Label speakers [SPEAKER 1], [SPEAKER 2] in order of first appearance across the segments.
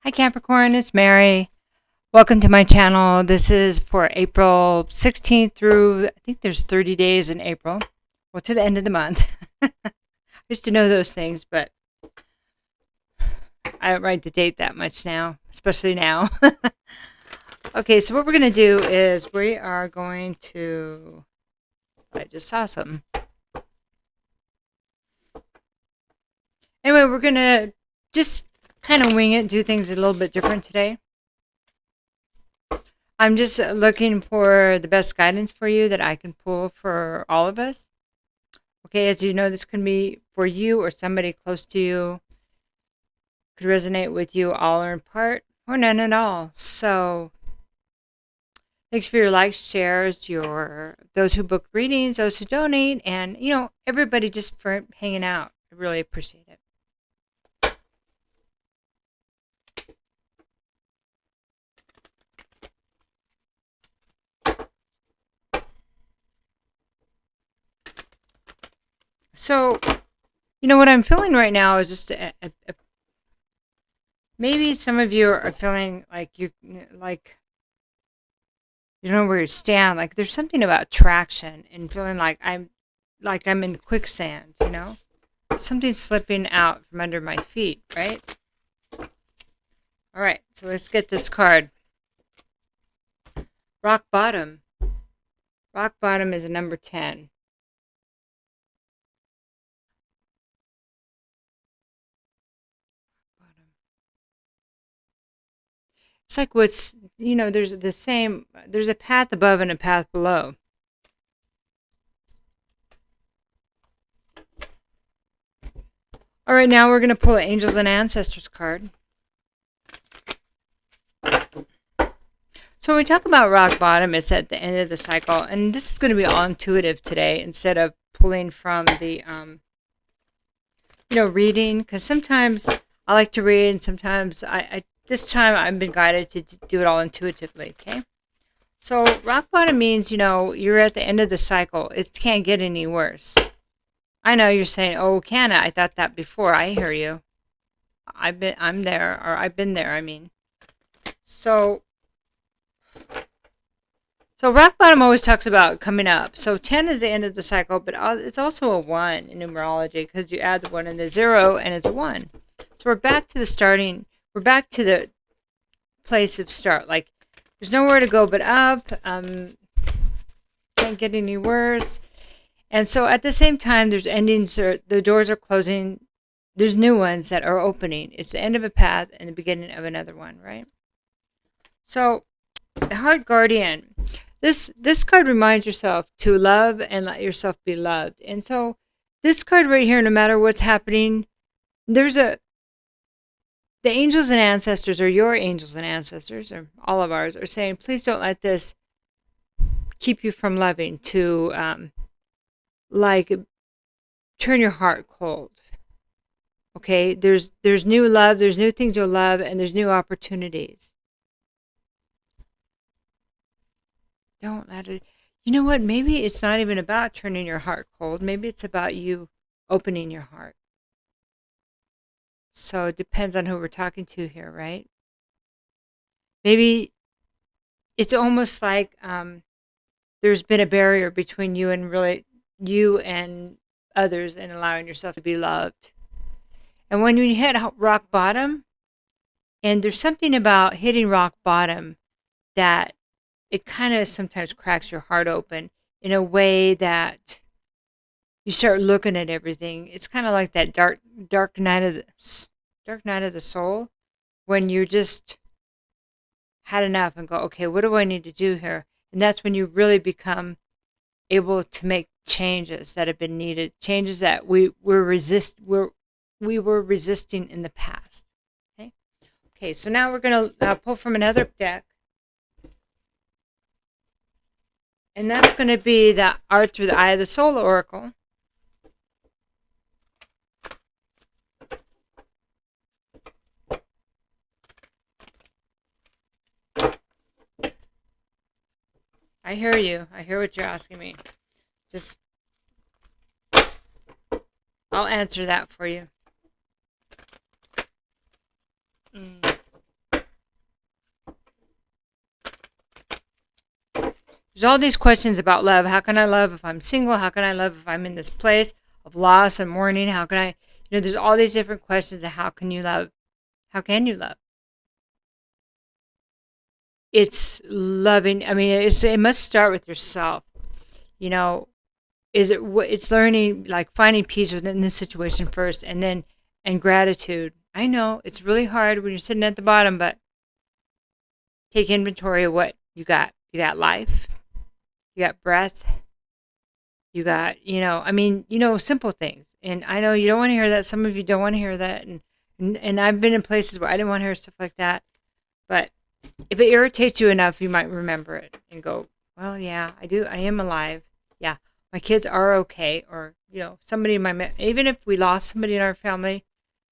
[SPEAKER 1] Hi Capricorn, it's Mary. Welcome to my channel. This is for April 16th through, I think there's 30 days in April. Well, to the end of the month. I used to know those things, but I don't write the date that much now, especially now. Okay, so what we're going to do is we are going to, I just saw something. Anyway, we're going to just kind of wing it, do things a little bit different today. I'm just looking for the best guidance for you that I can pull for all of us. Okay, as you know, this can be for you or somebody close to you. Could resonate with you all or in part, or none at all. So thanks for your likes, shares, your those who book readings, those who donate, and everybody just for hanging out. I really appreciate it. So, what I'm feeling right now is just maybe some of you are feeling like you don't know where you stand. Like there's something about traction and feeling like I'm in quicksand. Something's slipping out from under my feet. Right. All right. So let's get this card. Rock bottom. Rock bottom is a number 10. It's like there's there's a path above and a path below. All right, now we're going to pull an Angels and Ancestors card. So when we talk about rock bottom, it's at the end of the cycle. And this is going to be all intuitive today instead of pulling from the, reading. Because sometimes I like to read and sometimes this time I've been guided to do it all intuitively, okay? So rock bottom means, you're at the end of the cycle. It can't get any worse. I know you're saying, oh, can it? I thought that before. I hear you. I've been there, I mean. So rock bottom always talks about coming up. So 10 is the end of the cycle, but it's also a 1 in numerology because you add the 1 and the 0 and it's a 1. So we're back to the starting. We're back to the place of start. Like there's nowhere to go but up. Can't get any worse. And so at the same time, there's endings. The doors are closing. There's new ones that are opening. It's the end of a path and the beginning of another one, right? So the Heart Guardian. This card reminds yourself to love and let yourself be loved. And so this card right here, no matter what's happening, the angels and ancestors, or your angels and ancestors, or all of ours, are saying, please don't let this keep you from loving, to turn your heart cold. Okay, there's new love, there's new things you'll love, and there's new opportunities. Don't let it. You know what? Maybe it's not even about turning your heart cold. Maybe it's about you opening your heart. So it depends on who we're talking to here, right? Maybe it's almost like there's been a barrier between you and others, and allowing yourself to be loved. And when you hit rock bottom, and there's something about hitting rock bottom that it kind of sometimes cracks your heart open in a way that you start looking at everything. It's kind of like that dark night of the soul, when you just had enough and go, okay, what do I need to do here? And that's when you really become able to make changes that have been needed, changes that we were resisting in the past. Okay, so now we're going to pull from another deck. And that's going to be the Art Through the Eye of the Soul Oracle. I hear you. I hear what you're asking me. Just, I'll answer that for you. There's all these questions about love. How can I love if I'm single? How can I love if I'm in this place of loss and mourning? How can I, there's all these different questions of how can you love? How can you love? It's loving. I mean, it must start with yourself. It's learning, like finding peace within the situation first, and gratitude. I know it's really hard when you're sitting at the bottom, but take inventory of what you got. You got life, you got breath, you got, simple things. And I know you don't want to hear that. Some of you don't want to hear that. And I've been in places where I didn't want to hear stuff like that. But if it irritates you enough, you might remember it and go, well, yeah, I do. I am alive. Yeah, my kids are okay. Or, somebody in even if we lost somebody in our family,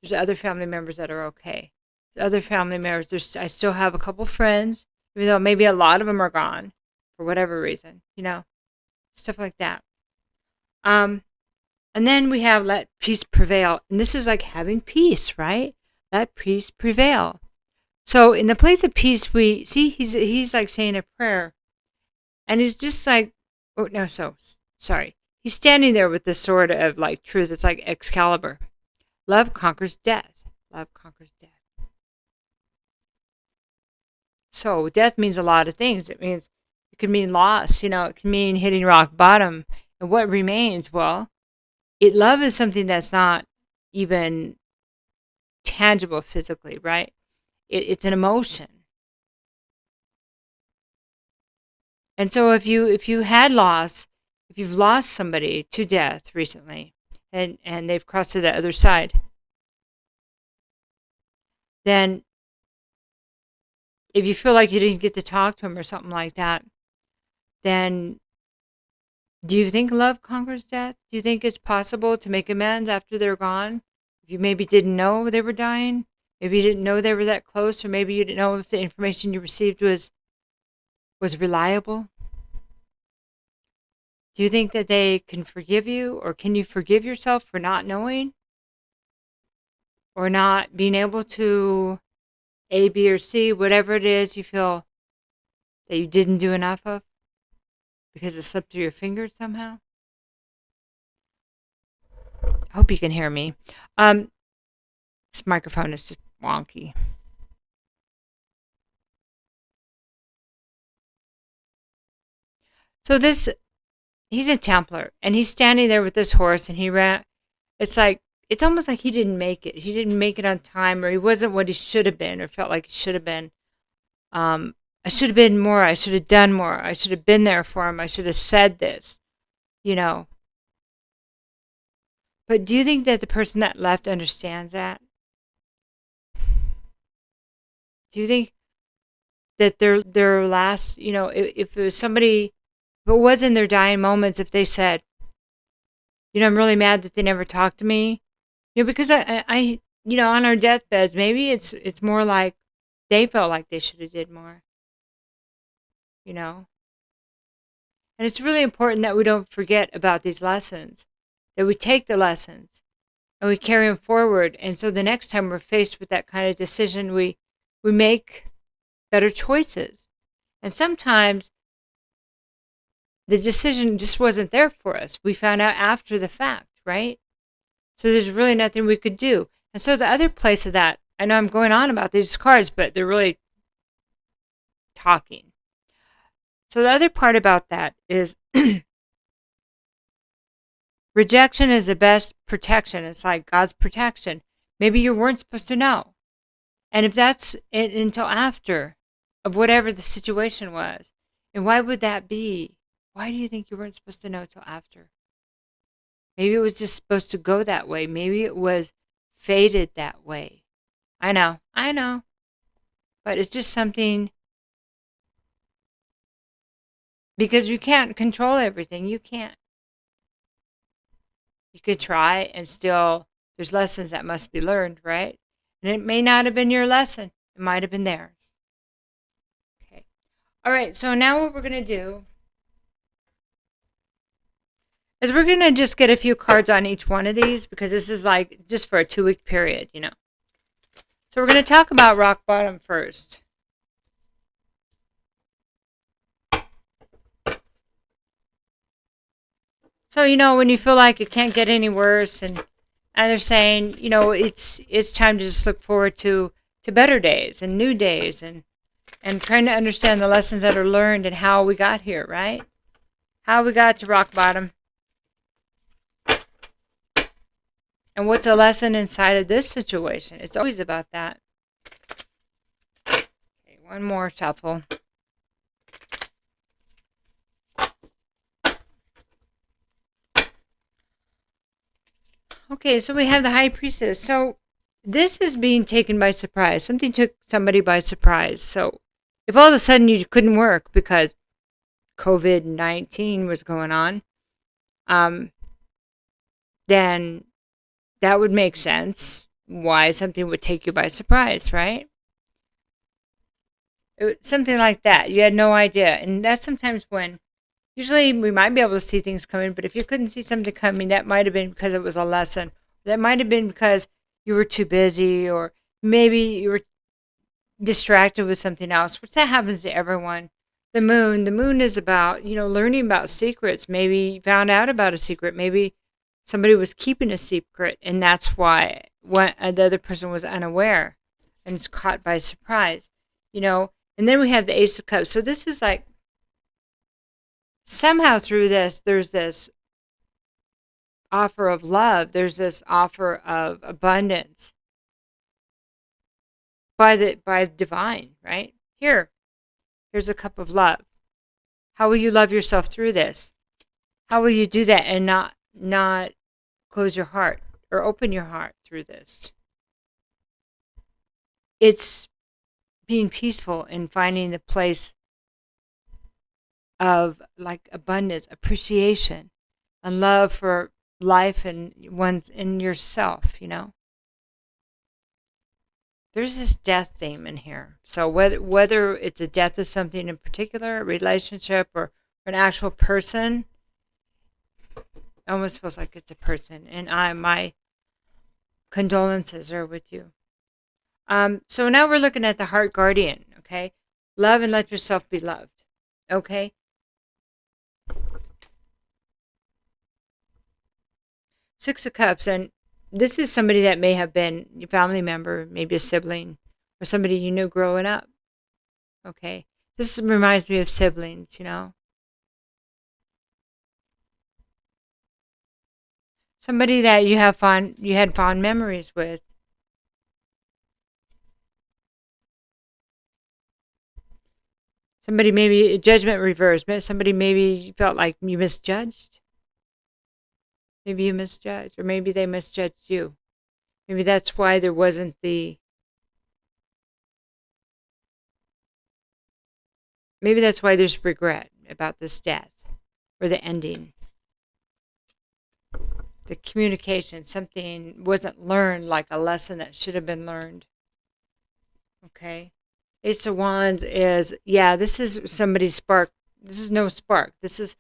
[SPEAKER 1] there's other family members that are okay. The other family members, I still have a couple friends, even though maybe a lot of them are gone for whatever reason, stuff like that. And then we have let peace prevail. And this is like having peace, right? Let peace prevail. So in the place of peace, we see he's like saying a prayer. And he's just like, sorry. He's standing there with this sword of like truth. It's like Excalibur. Love conquers death. Love conquers death. So death means a lot of things. It could mean loss, it can mean hitting rock bottom. And what remains? Well, love is something that's not even tangible physically, right? It's an emotion. And so if you had loss, if you've lost somebody to death recently, and they've crossed to the other side, then if you feel like you didn't get to talk to them or something like that, then do you think love conquers death? Do you think it's possible to make amends after they're gone? If you maybe didn't know they were dying, maybe you didn't know they were that close, or maybe you didn't know if the information you received was reliable. Do you think that they can forgive you, or can you forgive yourself for not knowing, or not being able to A, B, or C, whatever it is you feel that you didn't do enough of because it slipped through your fingers somehow? I hope you can hear me. This microphone is just wonky. So he's a Templar, and he's standing there with this horse, and he ran. It's almost like he didn't make it. He didn't make it on time, or he wasn't what he should have been, or felt like he should have been. I should have been more. I should have done more. I should have been there for him. I should have said this, But do you think that the person that left understands that? Do you think that their last, if it was somebody, if it was in their dying moments, if they said, I'm really mad that they never talked to me, because I on our deathbeds, maybe it's more like they felt like they should have did more, And it's really important that we don't forget about these lessons, that we take the lessons and we carry them forward. And so the next time we're faced with that kind of decision, we make better choices. And sometimes the decision just wasn't there for us. We found out after the fact, right? So there's really nothing we could do. And so the other place of that, I know I'm going on about these cards, but they're really talking. So the other part about that is rejection is the best protection. It's like God's protection. Maybe you weren't supposed to know. And if that's until after of whatever the situation was, and why would that be? Why do you think you weren't supposed to know till after? Maybe it was just supposed to go that way. Maybe it was fated that way. I know. But it's just something, because you can't control everything. You can't. You could try, and still there's lessons that must be learned, right? And it may not have been your lesson. It might have been theirs. Okay. All right, so now what we're going to do is we're going to just get a few cards on each one of these, because this is like just for a 2-week period, So we're going to talk about rock bottom first. So, when you feel like it can't get any worse, and they're saying, it's time to just look forward to better days and new days, and trying to understand the lessons that are learned and how we got here, right? How we got to rock bottom. And what's a lesson inside of this situation? It's always about that. Okay, one more shuffle. Okay, so we have the High Priestess. So this is being taken by surprise. Something took somebody by surprise. So if all of a sudden you couldn't work because COVID-19 was going on, then that would make sense why something would take you by surprise, right? Something like that. You had no idea. And that's sometimes when, usually we might be able to see things coming, but if you couldn't see something coming, that might have been because it was a lesson. That might have been because you were too busy, or maybe you were distracted with something else, which that happens to everyone. The moon is about, learning about secrets. Maybe you found out about a secret. Maybe somebody was keeping a secret, and that's why the other person was unaware and is caught by surprise, And then we have the Ace of Cups. So this is like, somehow through this, there's this offer of love. There's this offer of abundance by the divine, right? Here's a cup of love. How will you love yourself through this? How will you do that and not close your heart or open your heart through this? It's being peaceful and finding the place of like abundance, appreciation, and love for life and one's in yourself, There's this death theme in here. So whether it's a death of something in particular, a relationship, or an actual person, it almost feels like it's a person. And my condolences are with you. So now we're looking at the heart guardian, okay? Love and let yourself be loved, okay? Six of Cups, and this is somebody that may have been your family member, maybe a sibling, or somebody you knew growing up, okay? This reminds me of siblings, Somebody that you had fond memories with. Somebody maybe judgment reversed. Somebody maybe felt like you misjudged. Maybe you misjudged, or maybe they misjudged you. Maybe that's why there wasn't maybe that's why there's regret about this death or the ending. The communication, something wasn't learned, like a lesson that should have been learned. Okay. Ace of Wands is, this is somebody's spark. This is no spark. This is,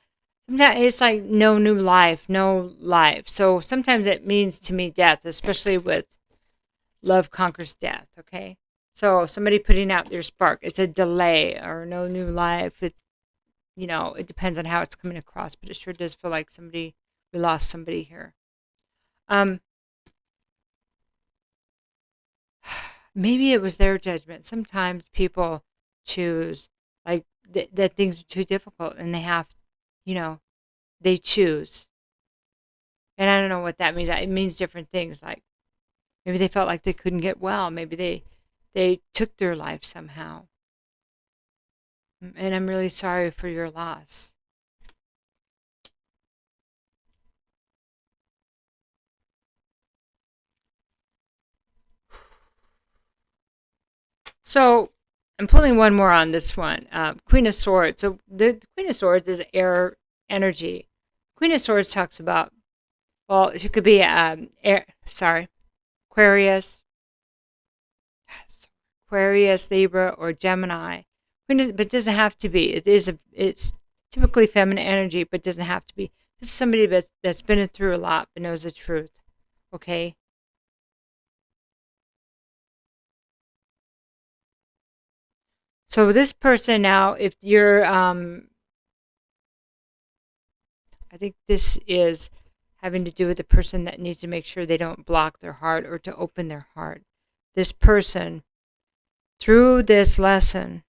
[SPEAKER 1] sometimes it's like no new life, no life. So sometimes it means to me death, especially with love conquers death, okay? So somebody putting out their spark, it's a delay or no new life. It depends on how it's coming across, but it sure does feel like we lost somebody here. Maybe it was their judgment. Sometimes people choose like that things are too difficult, and they have, they choose. And I don't know what that means. It means different things. Like maybe they felt like they couldn't get well. Maybe they took their life somehow. And I'm really sorry for your loss. So I'm pulling one more on this one. Queen of Swords. So the Queen of Swords is air energy. Queen of Swords talks about, well, she could be Aquarius, Libra, or Gemini. But it doesn't have to be. It's typically feminine energy, but doesn't have to be. This is somebody that's been through a lot but knows the truth. Okay. So this person now, if you're think this is having to do with the person that needs to make sure they don't block their heart or to open their heart. This person, through this lesson,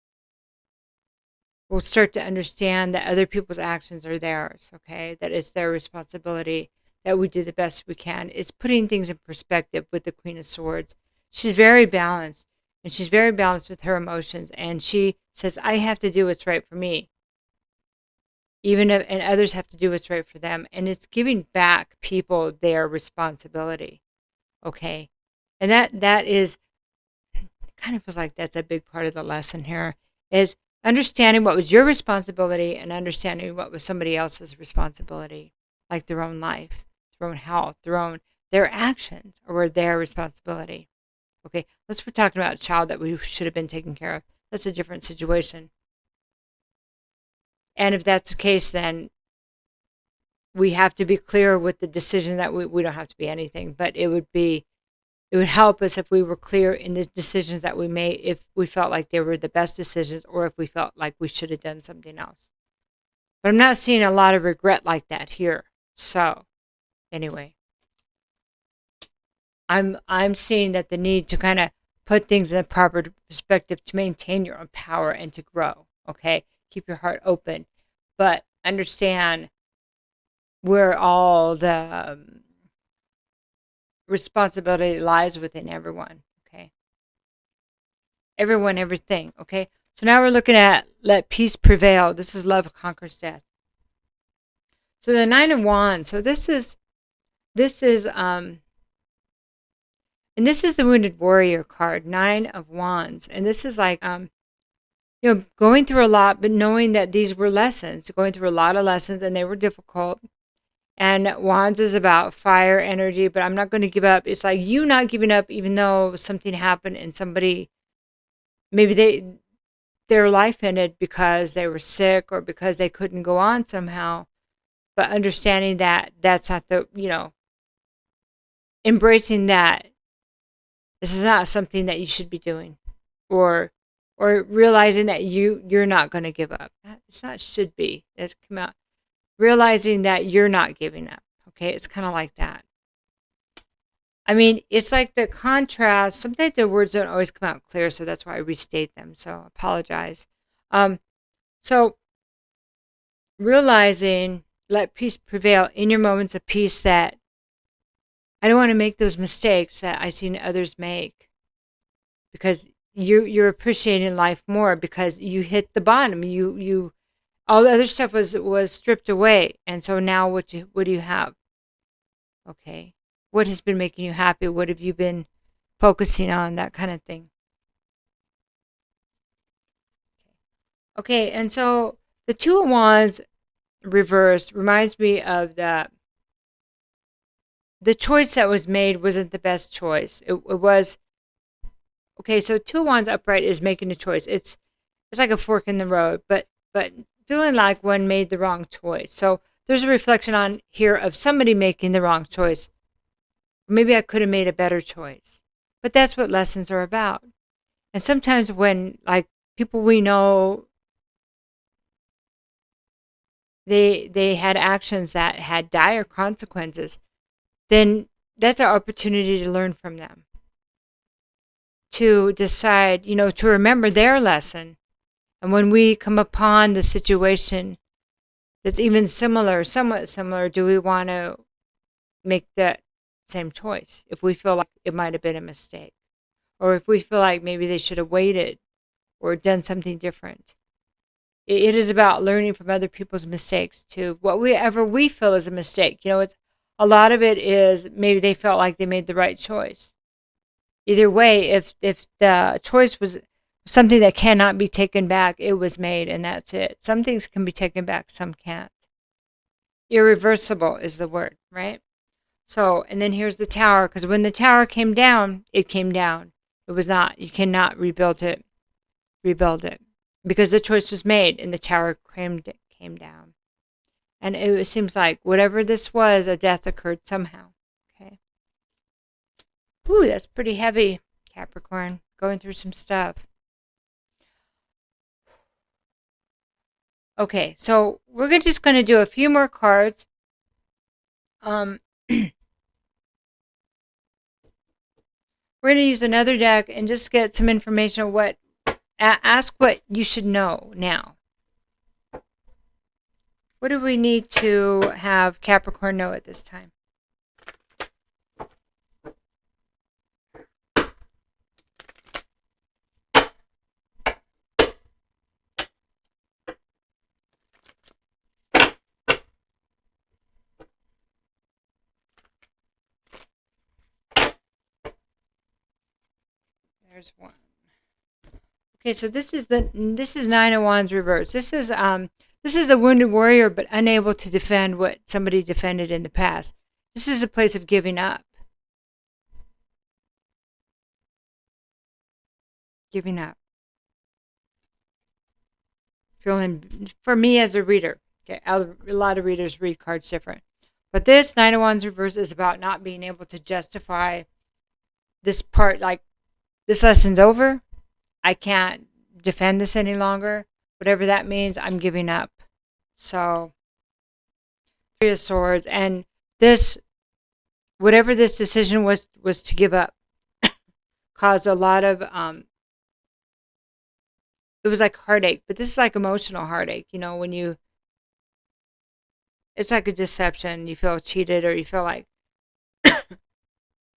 [SPEAKER 1] will start to understand that other people's actions are theirs, okay? That it's their responsibility, that we do the best we can. It's putting things in perspective with the Queen of Swords. She's very balanced, and she's very balanced with her emotions, and she says, I have to do what's right for me. Even if, and others have to do what's right for them. And it's giving back people their responsibility, okay? And that is, kind of feels like that's a big part of the lesson here, is understanding what was your responsibility and understanding what was somebody else's responsibility, like their own life, their own health, their actions were their responsibility. Okay, let's we're talking about a child that we should have been taking care of. That's a different situation. And if that's the case, then we have to be clear with the decision that we don't have to be anything, but it would help us if we were clear in the decisions that we made, if we felt like they were the best decisions or if we felt like we should have done something else. But I'm not seeing a lot of regret like that here. So anyway, I'm seeing that the need to kind of put things in the proper perspective to maintain your own power and to grow, okay? Keep your heart open, but understand where all the responsibility lies within everyone, okay? Everyone, everything, okay? So now we're looking at let peace prevail. This is love conquers death. So the Nine of Wands. So this is and this is the Wounded Warrior card, Nine of Wands. And this is like going through a lot, but knowing that these were lessons, going through a lot of lessons, and they were difficult. And Wands is about fire energy, but I'm not going to give up. It's like you not giving up, even though something happened and somebody, maybe their life ended because they were sick or because they couldn't go on somehow. But understanding that that's not embracing that this is not something that you should be doing, or realizing that you're not going to give up. It's not should be. It's come out. Realizing that you're not giving up. Okay, it's kind of like that. I mean, it's like the contrast. Sometimes the words don't always come out clear, so that's why I restate them. So I apologize. So realizing, let peace prevail in your moments of peace, that I don't want to make those mistakes that I've seen others make, because you're appreciating life more because you hit the bottom. You all the other stuff was stripped away, and so now what do you have? Okay, what has been making you happy? What have you been focusing on? That kind of thing. Okay, and so the Two of Wands reversed reminds me of the choice that was made wasn't the best choice. It was okay. So Two of Wands upright is making a choice. It's like a fork in the road, but feeling like one made the wrong choice. So there's a reflection on here of somebody making the wrong choice. Maybe I could have made a better choice. But that's what lessons are about. And sometimes when like people we know, they had actions that had dire consequences, then that's our opportunity to learn from them. To decide, to remember their lesson. And when we come upon the situation that's even somewhat similar, do we want to make that same choice? If we feel like it might have been a mistake, or if we feel like maybe they should have waited or done something different. It is about learning from other people's mistakes too. Whatever we feel is a mistake, it's a lot of it is maybe they felt like they made the right choice. Either way, if the choice was something that cannot be taken back, it was made, and that's it. Some things can be taken back, some can't. Irreversible is the word, right? So, and then here's the tower, because when the tower came down, it came down. It was not, you cannot rebuild it, because the choice was made, and the tower came down. And it seems like whatever this was, a death occurred somehow, okay? Ooh, that's pretty heavy, Capricorn, going through some stuff. Okay, so we're just going to do a few more cards Um, we're going to use another deck and just get some information on what, ask what you should know now. What do we need to have Capricorn know at this time? There's one. Okay, so this is Nine of Wands reverse. This is a wounded warrior but unable to defend what somebody defended in the past. This is a place of giving up. Giving up. Feeling, for me as a reader, okay, a lot of readers read cards different. But this Nine of Wands reverse is about not being able to justify this part, like, this lesson's over. I can't defend this any longer. Whatever that means, I'm giving up. So, Three of Swords, and this, whatever this decision was to give up, caused a lot of, it was like heartache, but this is like emotional heartache, when it's like a deception, you feel cheated, or you feel like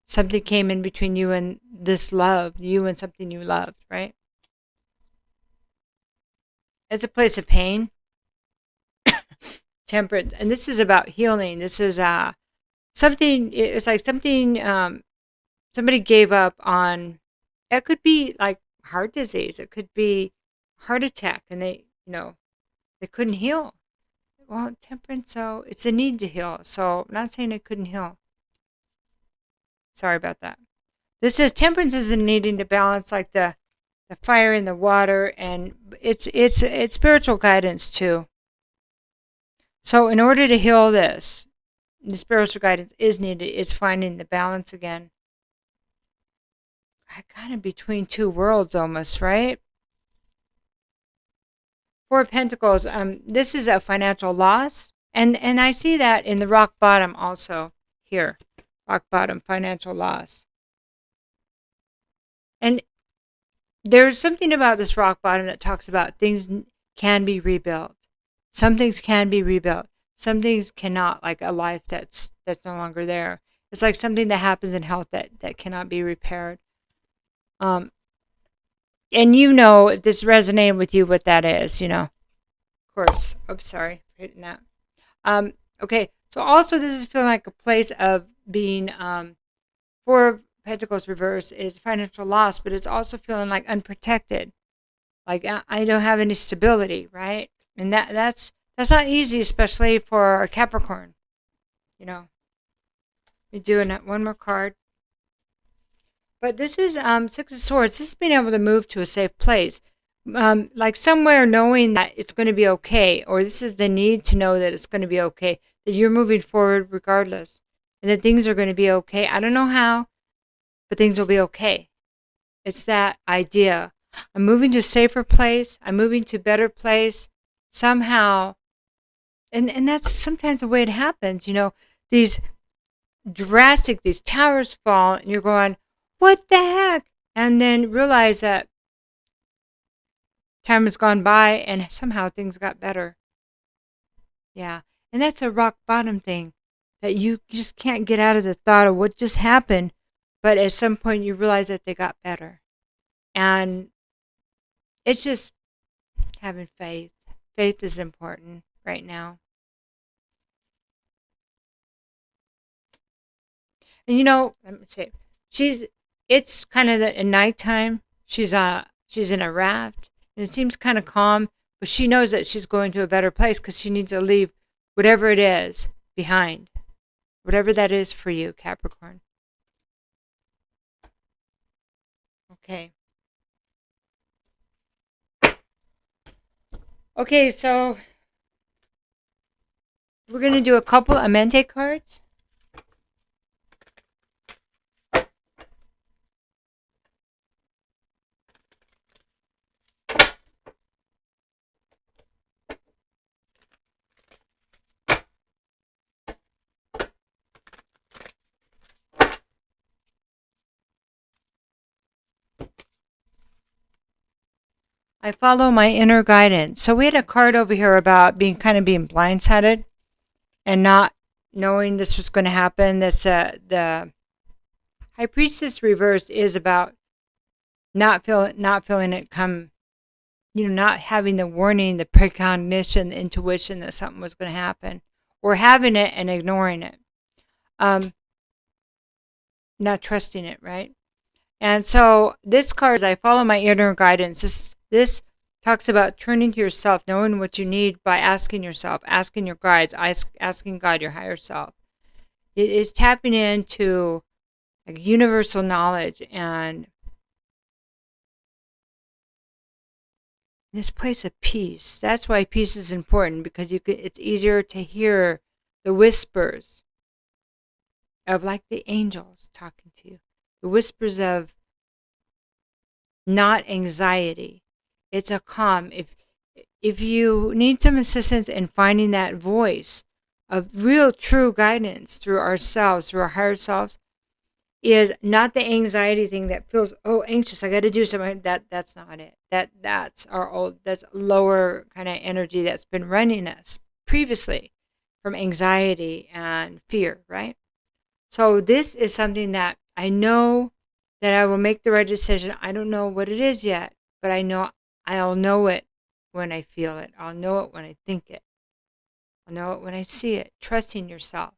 [SPEAKER 1] something came in between you and this love, you and something you loved, right? It's a place of pain. Temperance, and this is about healing. This is something, it's like something, somebody gave up on. It could be like heart disease, it could be heart attack, and they couldn't heal. Well, temperance, so it's a need to heal. So I'm not saying it couldn't heal. Sorry about that. This is temperance is in needing to balance, like the fire and the water, and it's spiritual guidance too. So in order to heal this, the spiritual guidance is needed. It's finding the balance again. Kind of between two worlds almost, right? Four of Pentacles. This is a financial loss, and I see that in the rock bottom also here. Rock bottom, financial loss. And there's something about this rock bottom that talks about things can be rebuilt. Some things can be rebuilt. Some things cannot, like a life that's no longer there. It's like something that happens in health that cannot be repaired. And if this resonated with you, what that is, Of course. Oops, sorry. Hitting that. Okay. So also this is feeling like a place of being, Four of Pentacles reverse is financial loss, but it's also feeling like unprotected. Like I don't have any stability, right? And that's not easy, especially for a Capricorn. We're doing one more card. But this is Six of Swords. This is being able to move to a safe place. Like somewhere knowing that it's going to be okay, or this is the need to know that it's going to be okay, that you're moving forward regardless, and that things are going to be okay. I don't know how, but things will be okay. It's that idea. I'm moving to a safer place. I'm moving to a better place somehow. And that's sometimes the way it happens. These towers fall, and you're going, what the heck? And then realize that time has gone by and somehow things got better. Yeah. And that's a rock bottom thing, that you just can't get out of the thought of what just happened. But at some point you realize that they got better. And it's just having faith. Faith is important right now. And let me say, it's kind of at nighttime. She's in a raft, and it seems kind of calm, but she knows that she's going to a better place because she needs to leave whatever it is behind. Whatever that is for you, Capricorn. Okay. Okay, so we're going to do a couple Amente cards. I follow my inner guidance. So we had a card over here about being blindsided and not knowing this was going to happen. That's the High Priestess reversed is about not feeling it come, not having the warning, the precognition, the intuition that something was going to happen, or having it and ignoring it, not trusting it, right? And so this card is I follow my inner guidance. This talks about turning to yourself, knowing what you need by asking yourself, asking your guides, asking God, your higher self. It is tapping into like universal knowledge and this place of peace. That's why peace is important, because it's easier to hear the whispers of like the angels talking to you, the whispers of not anxiety. It's a calm. If you need some assistance in finding that voice of real true guidance through ourselves, through our higher selves, is not the anxiety thing that feels anxious. I got to do something. That's not it. That's that's lower kind of energy that's been running us previously from anxiety and fear, right? So this is something that I know that I will make the right decision. I don't know what it is yet, but I know I'll know it when I feel it. I'll know it when I think it. I'll know it when I see it. Trusting yourself.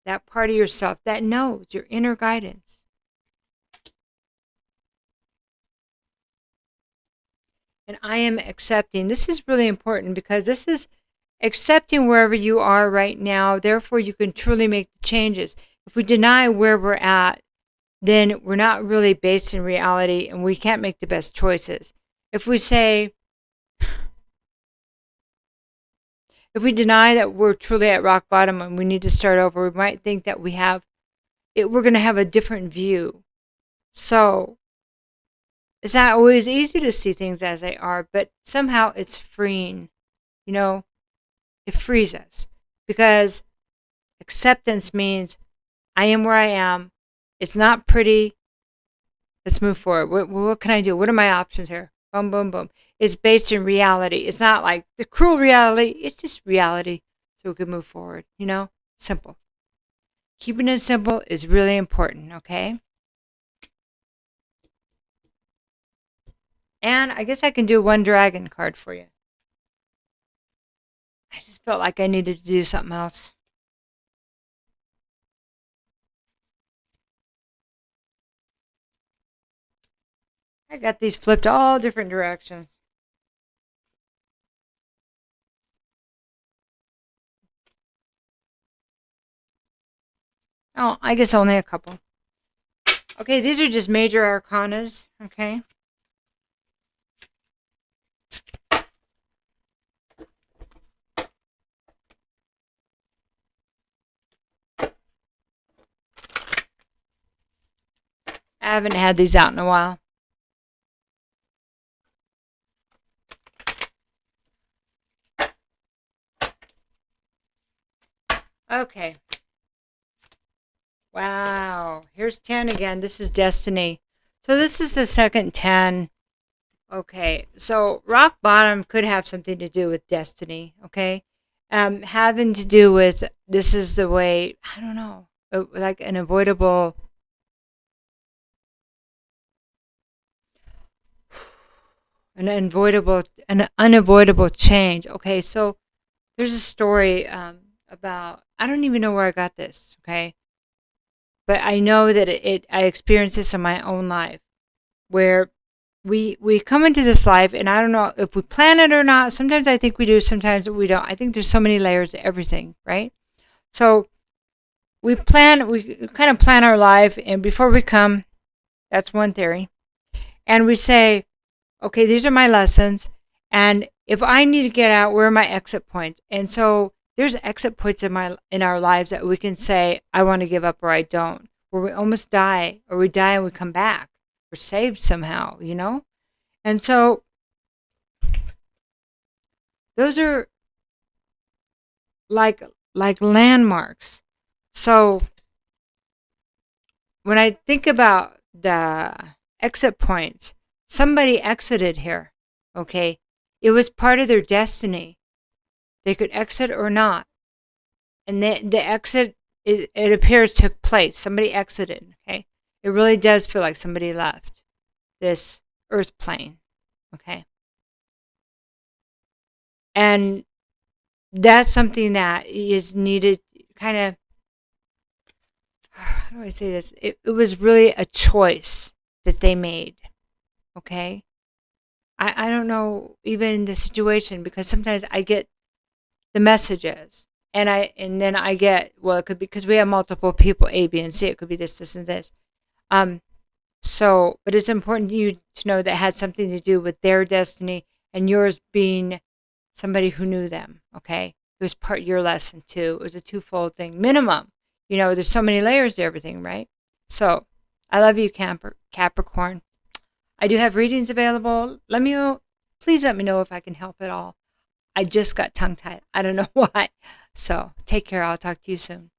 [SPEAKER 1] That part of yourself that knows, your inner guidance. And I am accepting. This is really important because this is accepting wherever you are right now. Therefore, you can truly make the changes. If we deny where we're at, then we're not really based in reality and we can't make the best choices. If we deny that we're truly at rock bottom and we need to start over, we might think that we're going to have a different view. So it's not always easy to see things as they are, but somehow it's freeing. It frees us because acceptance means I am where I am. It's not pretty. Let's move forward. What can I do? What are my options here? Boom, boom, boom. It's based in reality. It's not like the cruel reality. It's just reality so we can move forward. Simple. Keeping it simple is really important, okay? And I guess I can do one dragon card for you. I just felt like I needed to do something else. I got these flipped all different directions. Oh, I guess only a couple. Okay, these are just major arcanas, okay? I haven't had these out in a while. Okay. Wow. Here's 10 again. This is destiny. So this is the second 10. Okay. So rock bottom could have something to do with destiny. Okay. Having to do with this is the way, I don't know, like an unavoidable change. Okay. So there's a story about, I don't even know where I got this. Okay. But I know that I experienced this in my own life where we come into this life, and I don't know if we plan it or not. Sometimes I think we do, sometimes we don't. I think there's so many layers to everything, right? So we kind of plan our life, and before we come, that's one theory. And we say, okay, these are my lessons, and if I need to get out, where are my exit points? And so there's exit points in our lives that we can say, I want to give up or I don't, where we almost die, or we die and we come back. We're saved somehow, And so those are like landmarks. So when I think about the exit points, somebody exited here. Okay. It was part of their destiny. They could exit or not. And the exit, it appears, took place. Somebody exited. Okay. It really does feel like somebody left this earth plane. Okay. And that's something that is needed, kind of, how do I say this? It was really a choice that they made. Okay. I don't know, even the situation, because sometimes I get the messages and then I get, well, it could be because we have multiple people, A, B, and C. It could be this, and this. So, but it's important to you to know that it had something to do with their destiny and yours being somebody who knew them. Okay. It was part of your lesson too. It was a twofold thing, minimum. There's so many layers to everything, right? So I love you, Capricorn. I do have readings available. Please let me know if I can help at all. I just got tongue tied. I don't know why. So take care. I'll talk to you soon.